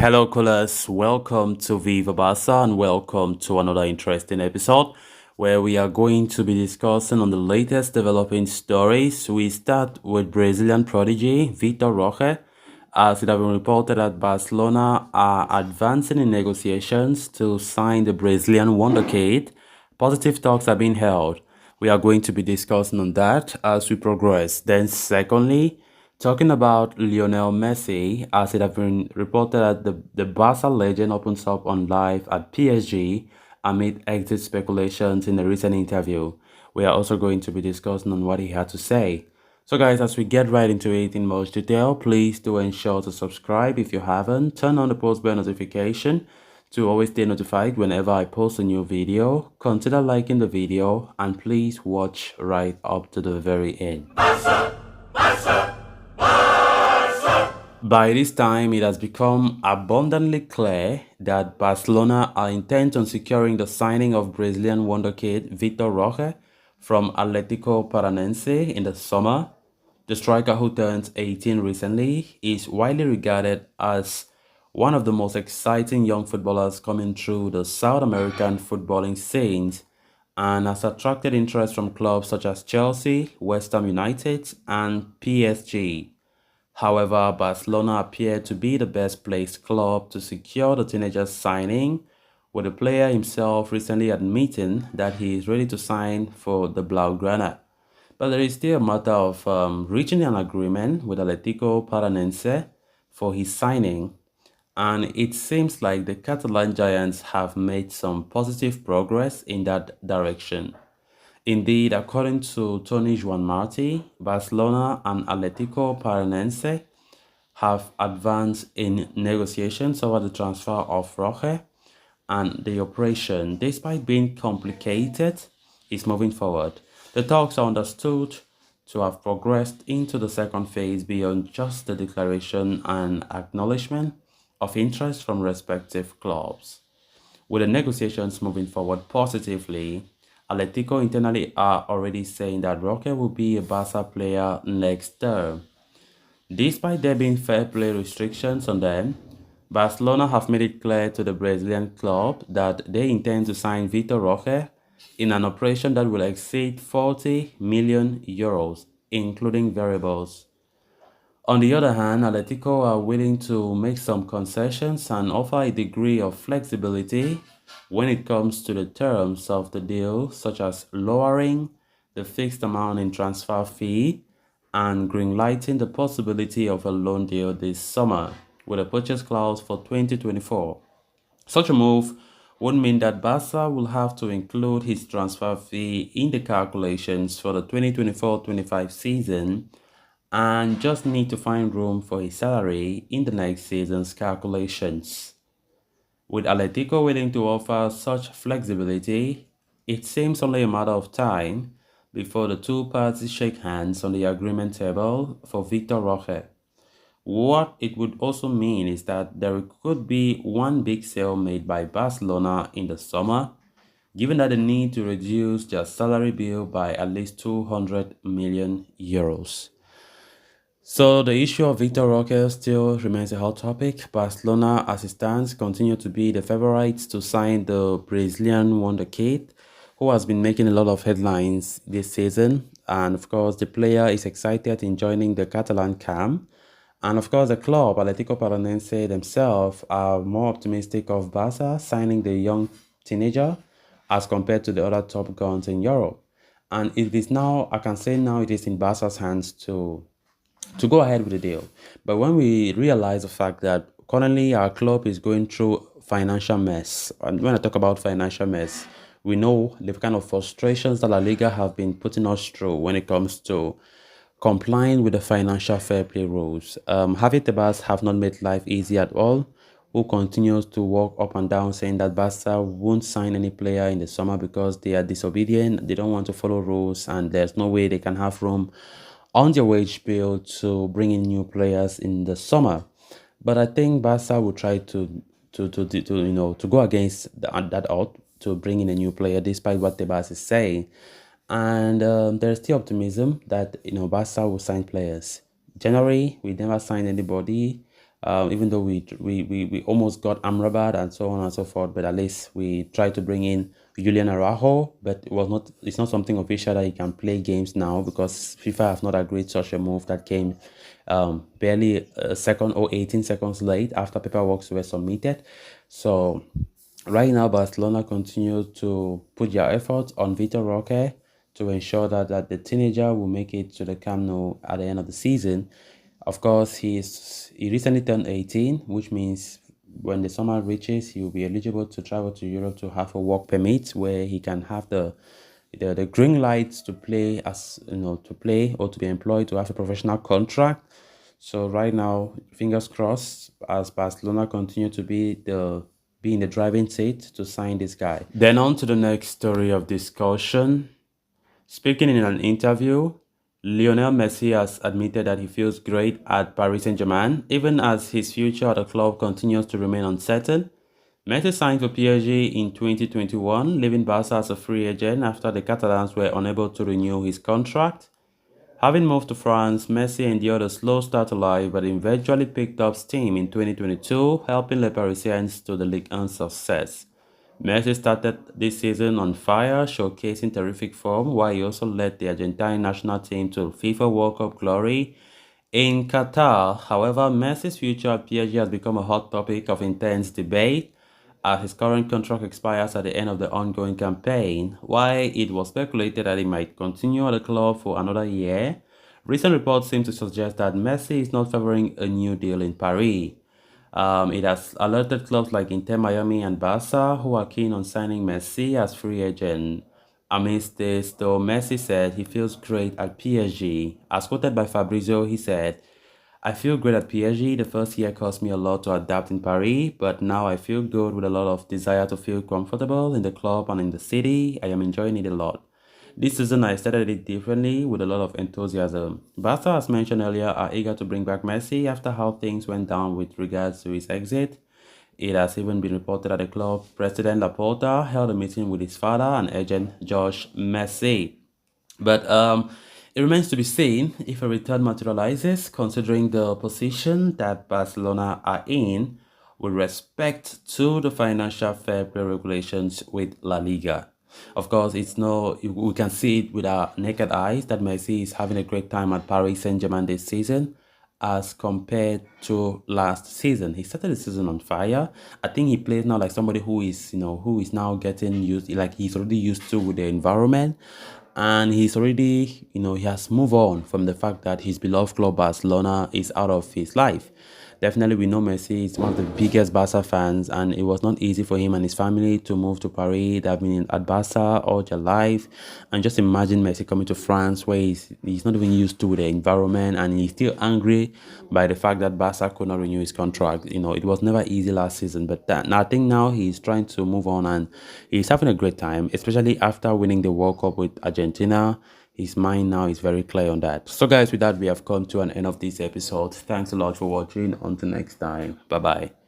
Hello, callers. Welcome to Viva Barca and welcome to another interesting episode where we are going to be discussing on the latest developing stories. We start with Brazilian prodigy Vitor Roque, as it has been reported that Barcelona are advancing in negotiations to sign the Brazilian wonderkid. Positive talks are being held. We are going to be discussing on that as we progress. Then, secondly, talking about Lionel Messi, as it has been reported that the Barca legend opens up on live at PSG amid exit speculations in a recent interview. We are also going to be discussing on what he had to say. So guys, as we get right into it in most detail, please do ensure to subscribe if you haven't. Turn on the post bell notification to always stay notified whenever I post a new video. Consider liking the video and please watch right up to the very end. By this time, it has become abundantly clear that Barcelona are intent on securing the signing of Brazilian wonderkid Vitor Roque from Atlético Paranense in the summer. The striker, who turned 18 recently, is widely regarded as one of the most exciting young footballers coming through the South American footballing scenes and has attracted interest from clubs such as Chelsea, West Ham United, and PSG. However, Barcelona appeared to be the best placed club to secure the teenager's signing, with the player himself recently admitting that he is ready to sign for the Blaugrana. But there is still a matter of reaching an agreement with Atlético Paranense for his signing, and it seems like the Catalan Giants have made some positive progress in that direction. Indeed, according to Tony Juan Marti, Barcelona and Atlético Paranense have advanced in negotiations over the transfer of Roque, and the operation, despite being complicated, is moving forward. The talks are understood to have progressed into the second phase beyond just the declaration and acknowledgement of interest from respective clubs. With the negotiations moving forward positively, Atletico internally are already saying that Roque will be a Barca player next term. Despite there being fair play restrictions on them, Barcelona have made it clear to the Brazilian club that they intend to sign Vitor Roque in an operation that will exceed 40 million euros, including variables. On the other hand, Atletico are willing to make some concessions and offer a degree of flexibility when it comes to the terms of the deal, such as lowering the fixed amount in transfer fee and greenlighting the possibility of a loan deal this summer with a purchase clause for 2024. Such a move would mean that Barca will have to include his transfer fee in the calculations for the 2024-25 season and just need to find room for his salary in the next season's calculations. With Atletico willing to offer such flexibility, it seems only a matter of time before the two parties shake hands on the agreement table for Vitor Roque. What it would also mean is that there could be one big sale made by Barcelona in the summer, given that they need to reduce their salary bill by at least 200 million euros. So the issue of Vitor Roque still remains a hot topic. Barcelona, as it stands, continue to be the favorites to sign the Brazilian wonderkid, who has been making a lot of headlines this season. And of course, the player is excited in joining the Catalan camp. And of course, the club, Atlético Paranense themselves, are more optimistic of Barca signing the young teenager as compared to the other top guns in Europe. And it is now, I can say now, it is in Barca's hands to go ahead with the deal. But when we realize the fact that currently our club is going through financial mess, and when I talk about financial mess, we know the kind of frustrations that La Liga have been putting us through when it comes to complying with the financial fair play rules. Javi Tebas have not made life easy at all, who continues to walk up and down saying that Barca won't sign any player in the summer because they are disobedient, they don't want to follow rules, and there's no way they can have room on their wage bill to bring in new players in the summer. But I think Barca will try to go against that out to bring in a new player, despite what Tebas is saying. And there's still optimism that Barca will sign players. January, we never signed anybody. Even though we almost got Amrabat and so on and so forth, but at least we tried to bring in Julian Araujo, but it's not something official that he can play games now because FIFA have not agreed such a move that came barely a second or 18 seconds late after paperwork were submitted. So right now, Barcelona continue to put their efforts on Vitor Roque to ensure that the teenager will make it to the Camp Nou at the end of the season. Of course, he recently turned 18, which means when the summer reaches, he will be eligible to travel to Europe to have a work permit where he can have the green lights to play to play or to be employed to have a professional contract. So right now, fingers crossed as Barcelona continue to be in the driving seat to sign this guy. Then on to the next story of discussion. Speaking in an interview, Lionel Messi has admitted that he feels great at Paris Saint-Germain, even as his future at the club continues to remain uncertain. Messi signed for PSG in 2021, leaving Barca as a free agent after the Catalans were unable to renew his contract. Having moved to France, Messi endured a slow start to life but eventually picked up steam in 2022, helping Le Parisiens to the Ligue 1 success. Messi started this season on fire, showcasing terrific form, while he also led the Argentine national team to FIFA World Cup glory in Qatar. However, Messi's future at PSG has become a hot topic of intense debate as his current contract expires at the end of the ongoing campaign. While it was speculated that he might continue at the club for another year, recent reports seem to suggest that Messi is not favoring a new deal in Paris. It has alerted clubs like Inter Miami and Barca, who are keen on signing Messi as free agent. Amidst this, though, Messi said he feels great at PSG. As quoted by Fabrizio, he said, I feel great at PSG. The first year cost me a lot to adapt in Paris, but now I feel good with a lot of desire to feel comfortable in the club and in the city. I am enjoying it a lot. This season, I started it differently with a lot of enthusiasm. Barca, as mentioned earlier, are eager to bring back Messi after how things went down with regards to his exit. It has even been reported that the club president Laporta held a meeting with his father and agent George Messi. But it remains to be seen if a return materializes, considering the position that Barcelona are in with respect to the financial fair play regulations with La Liga. Of course, it's no we can see it with our naked eyes that Messi is having a great time at Paris Saint-Germain this season as compared to last season. He started the season on fire. I think he plays now like somebody who is now getting used, like he's already used to with the environment, and he's already, he has moved on from the fact that his beloved club Barcelona is out of his life. Definitely, we know Messi is one of the biggest Barca fans, and it was not easy for him and his family to move to Paris. They've been at Barca all their life, and just imagine Messi coming to France, where he's not even used to the environment, and he's still angry by the fact that Barca could not renew his contract. It was never easy last season, but I think now he's trying to move on, and he's having a great time, especially after winning the World Cup with Argentina. His mind now is very clear on that. So guys, with that, we have come to an end of this episode. Thanks a lot for watching. Until next time. Bye bye.